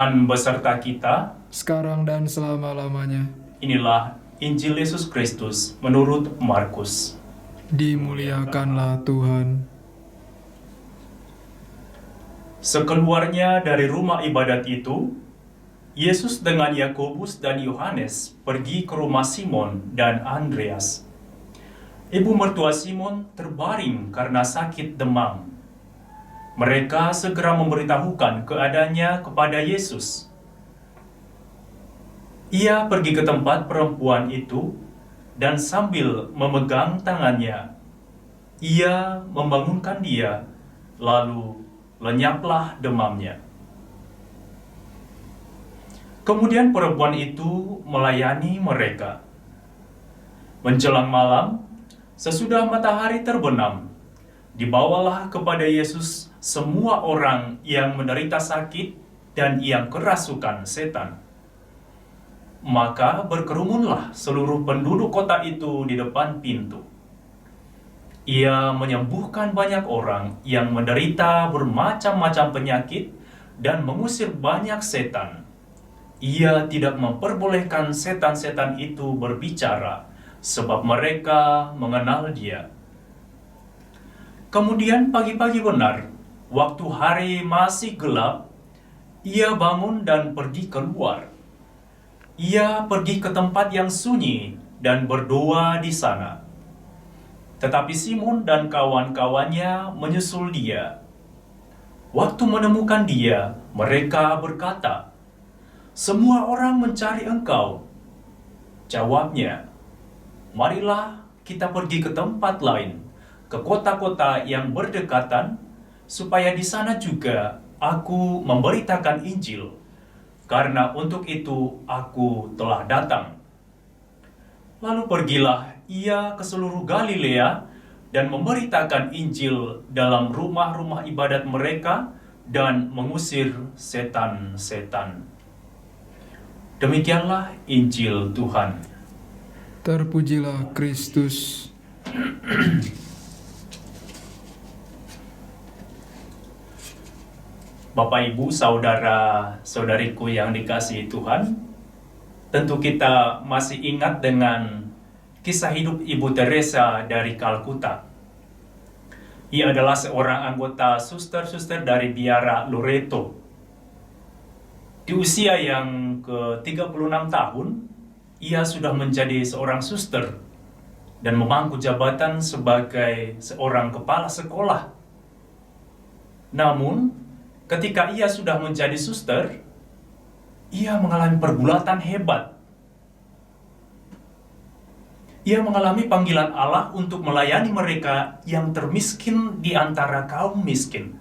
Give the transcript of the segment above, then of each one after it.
Dan beserta kita, sekarang dan selama-lamanya. inilah Injil Yesus Kristus menurut Markus. Dimuliakanlah Tuhan. Sekeluarnya dari rumah ibadat itu, Yesus dengan Yakobus dan Yohanes pergi ke rumah Simon dan Andreas. Ibu mertua Simon terbaring karena sakit demam. Mereka segera memberitahukan keadaannya kepada Yesus. Ia pergi ke tempat perempuan itu dan sambil memegang tangannya, ia membangunkan dia, lalu lenyaplah demamnya. Kemudian perempuan itu melayani mereka. Menjelang malam, sesudah matahari terbenam, dibawalah kepada Yesus semua orang yang menderita sakit dan yang kerasukan setan. Maka berkerumunlah seluruh penduduk kota itu di depan pintu. Ia menyembuhkan banyak orang yang menderita bermacam-macam penyakit dan mengusir banyak setan. Ia tidak memperbolehkan setan-setan itu berbicara, sebab mereka mengenal Dia. Kemudian pagi-pagi benar, waktu hari masih gelap, ia bangun dan pergi keluar. Ia pergi ke tempat yang sunyi dan berdoa di sana. Tetapi Simon dan kawan-kawannya menyusul dia. Waktu menemukan dia, mereka berkata, "Semua orang mencari engkau." Jawabnya, "Marilah kita pergi ke tempat lain, ke kota-kota yang berdekatan, supaya di sana juga aku memberitakan Injil, karena untuk itu aku telah datang." Lalu pergilah ia ke seluruh Galilea dan memberitakan Injil dalam rumah-rumah ibadat mereka dan mengusir setan-setan. Demikianlah Injil Tuhan. Terpujilah Kristus. Bapak, Ibu, saudara-saudariku yang dikasihi Tuhan, tentu kita masih ingat dengan kisah hidup Ibu Teresa dari Kalkuta. Ia adalah seorang anggota suster-suster dari biara Loreto. Di usia yang ke-36 tahun, ia sudah menjadi seorang suster dan memangku jabatan sebagai seorang kepala sekolah. Namun, ketika ia sudah menjadi suster, ia mengalami pergulatan hebat. Ia mengalami panggilan Allah untuk melayani mereka yang termiskin di antara kaum miskin.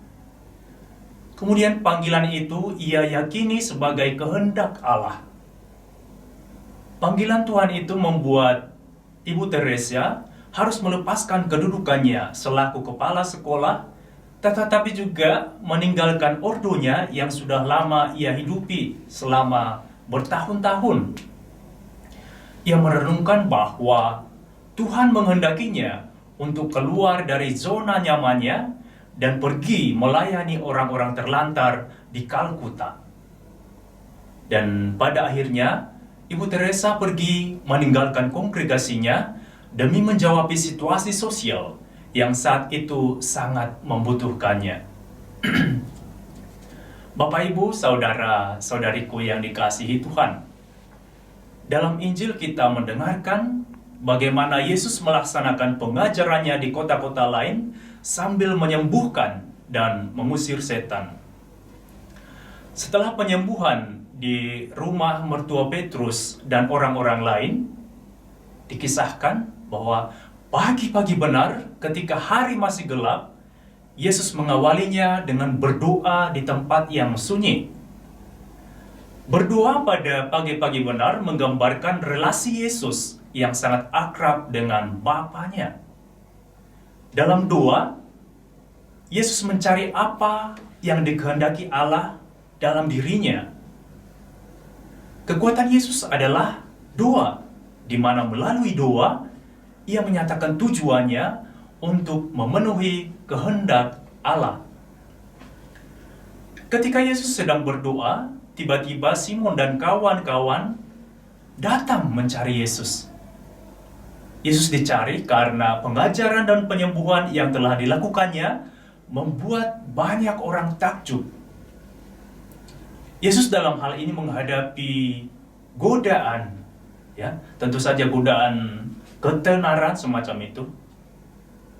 Kemudian panggilan itu ia yakini sebagai kehendak Allah. Panggilan Tuhan itu membuat Ibu Teresa harus melepaskan kedudukannya selaku kepala sekolah, tetapi juga meninggalkan ordonya yang sudah lama ia hidupi selama bertahun-tahun. Ia merenungkan bahwa Tuhan menghendakinya untuk keluar dari zona nyamannya dan pergi melayani orang-orang terlantar di Kalkuta. Dan pada akhirnya, Ibu Teresa pergi meninggalkan kongregasinya demi menjawab situasi sosial yang saat itu sangat membutuhkannya. Bapak, Ibu, saudara-saudariku yang dikasihi Tuhan, dalam Injil kita mendengarkan bagaimana Yesus melaksanakan pengajarannya di kota-kota lain sambil menyembuhkan dan mengusir setan. Setelah penyembuhan di rumah mertua Petrus dan orang-orang lain, dikisahkan bahwa pagi-pagi benar ketika hari masih gelap, Yesus mengawalinya dengan berdoa di tempat yang sunyi. Berdoa pada pagi-pagi benar menggambarkan relasi Yesus yang sangat akrab dengan Bapanya. Dalam doa, Yesus mencari apa yang dikehendaki Allah dalam dirinya. Kekuatan Yesus adalah doa, di mana melalui doa, ia menyatakan tujuannya untuk memenuhi kehendak Allah. Ketika Yesus sedang berdoa, tiba-tiba Simon dan kawan-kawan datang mencari Yesus. Yesus dicari karena pengajaran dan penyembuhan yang telah dilakukannya membuat banyak orang takjub. Yesus dalam hal ini menghadapi godaan, ya, tentu saja godaan ketenaran semacam itu.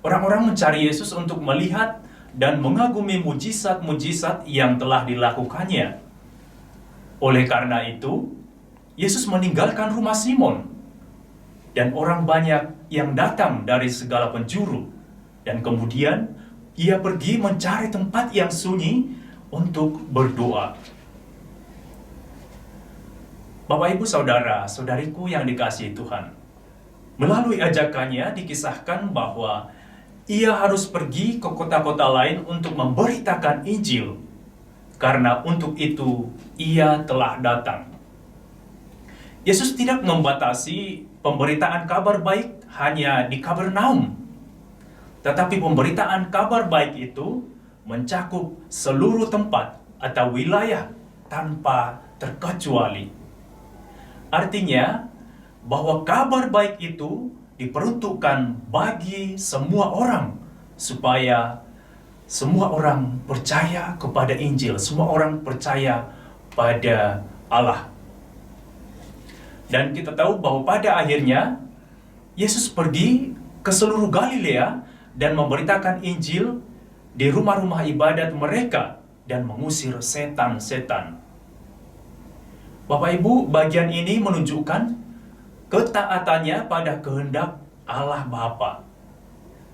Orang-orang mencari Yesus untuk melihat dan mengagumi mujizat-mujizat yang telah dilakukannya. Oleh karena itu, Yesus meninggalkan rumah Simon, dan orang banyak yang datang dari segala penjuru, dan kemudian ia pergi mencari tempat yang sunyi untuk berdoa. Bapak, Ibu, Saudara, Saudariku yang dikasihi Tuhan, melalui ajakannya dikisahkan bahwa ia harus pergi ke kota-kota lain untuk memberitakan Injil, karena untuk itu ia telah datang. Yesus tidak membatasi pemberitaan kabar baik hanya di Kapernaum, tetapi pemberitaan kabar baik itu mencakup seluruh tempat atau wilayah tanpa terkecuali. Artinya bahwa kabar baik itu diperuntukkan bagi semua orang, supaya semua orang percaya kepada Injil, semua orang percaya pada Allah. Dan kita tahu bahwa pada akhirnya Yesus pergi ke seluruh Galilea dan memberitakan Injil di rumah-rumah ibadat mereka dan mengusir setan-setan. Bapak Ibu, bagian ini menunjukkan ketaatannya pada kehendak Allah Bapa.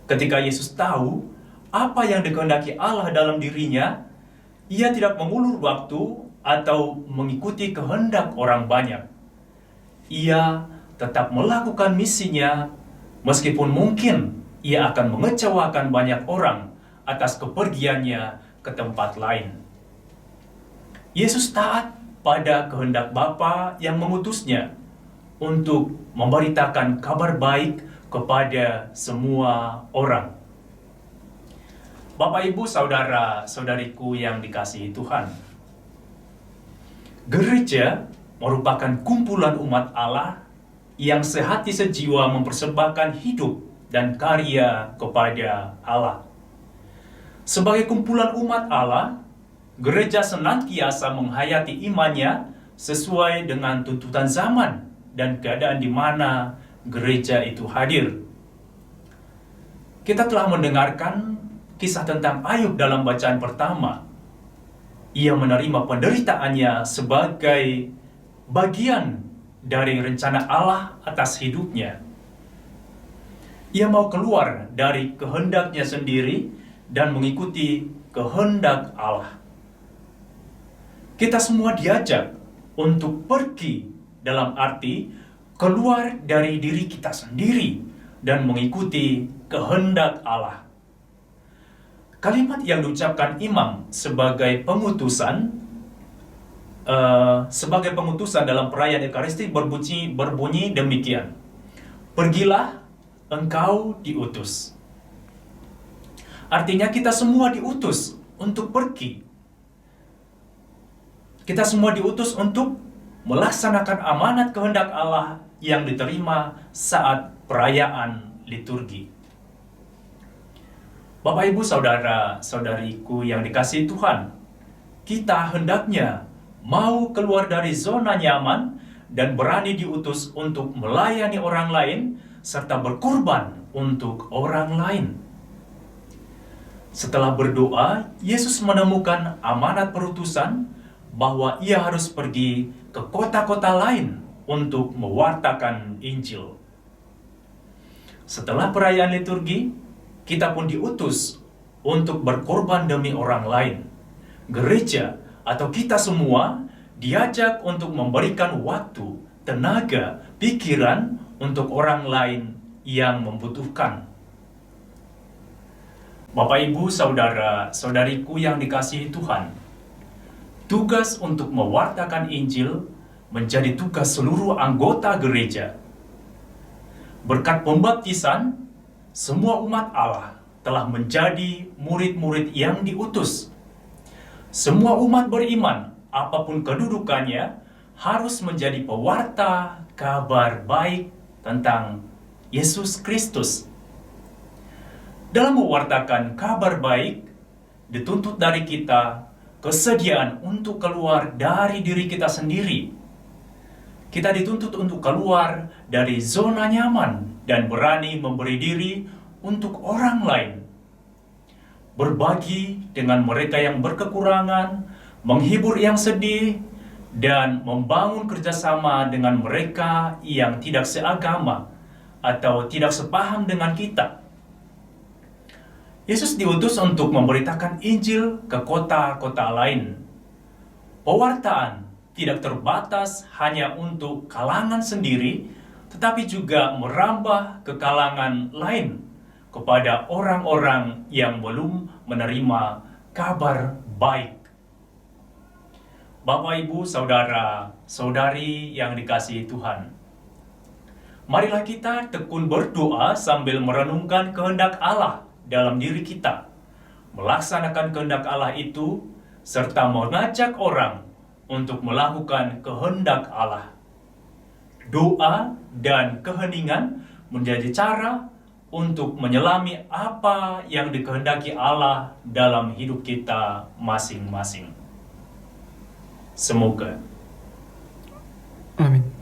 Ketika Yesus tahu apa yang dikehendaki Allah dalam dirinya, ia tidak mengulur waktu atau mengikuti kehendak orang banyak. Ia tetap melakukan misinya, meskipun mungkin ia akan mengecewakan banyak orang atas kepergiannya ke tempat lain. Yesus taat pada kehendak Bapa yang mengutusnya untuk memberitakan kabar baik kepada semua orang. Bapak, Ibu, Saudara, Saudariku yang dikasihi Tuhan, gereja merupakan kumpulan umat Allah yang sehati sejiwa mempersembahkan hidup dan karya kepada Allah. Sebagai kumpulan umat Allah, gereja senantiasa menghayati imannya sesuai dengan tuntutan zaman dan keadaan di mana gereja itu hadir. Kita telah mendengarkan kisah tentang Ayub dalam bacaan pertama. Ia menerima penderitaannya sebagai bagian dari rencana Allah atas hidupnya. Ia mau keluar dari kehendaknya sendiri dan mengikuti kehendak Allah. Kita semua diajak untuk pergi, dalam arti keluar dari diri kita sendiri dan mengikuti kehendak Allah. Kalimat yang diucapkan imam sebagai pengutusan dalam perayaan Ekaristi berbunyi demikian: pergilah, engkau diutus. Artinya kita semua diutus untuk pergi. Kita semua diutus untuk melaksanakan amanat kehendak Allah yang diterima saat perayaan liturgi. Bapak, Ibu, Saudara, Saudariku yang dikasihi Tuhan, kita hendaknya mau keluar dari zona nyaman dan berani diutus untuk melayani orang lain serta berkorban untuk orang lain. Setelah berdoa, Yesus menemukan amanat perutusan bahwa ia harus pergi ke kota-kota lain untuk mewartakan Injil. Setelah perayaan liturgi, kita pun diutus untuk berkorban demi orang lain. Gereja atau kita semua diajak untuk memberikan waktu, tenaga, pikiran untuk orang lain yang membutuhkan. Bapak, Ibu, Saudara, Saudariku yang dikasihi Tuhan, tugas untuk mewartakan Injil menjadi tugas seluruh anggota gereja. Berkat pembaptisan, semua umat Allah telah menjadi murid-murid yang diutus. Semua umat beriman apapun kedudukannya, harus menjadi pewarta kabar baik tentang Yesus Kristus. Dalam mewartakan kabar baik, dituntut dari kita kesediaan untuk keluar dari diri kita sendiri. Kita dituntut untuk keluar dari zona nyaman dan berani memberi diri untuk orang lain. Berbagi dengan mereka yang berkekurangan, menghibur yang sedih, dan membangun kerjasama dengan mereka yang tidak seagama atau tidak sepaham dengan kita. Yesus diutus untuk memberitakan Injil ke kota-kota lain. Pewartaan tidak terbatas hanya untuk kalangan sendiri, tetapi juga merambah ke kalangan lain, kepada orang-orang yang belum menerima kabar baik. Bapak, Ibu, Saudara, Saudari yang dikasihi Tuhan, marilah kita tekun berdoa sambil merenungkan kehendak Allah dalam diri kita, melaksanakan kehendak Allah itu, serta mengajak orang untuk melakukan kehendak Allah. Doa dan keheningan menjadi cara untuk menyelami apa yang dikehendaki Allah dalam hidup kita masing-masing. Semoga. Amin.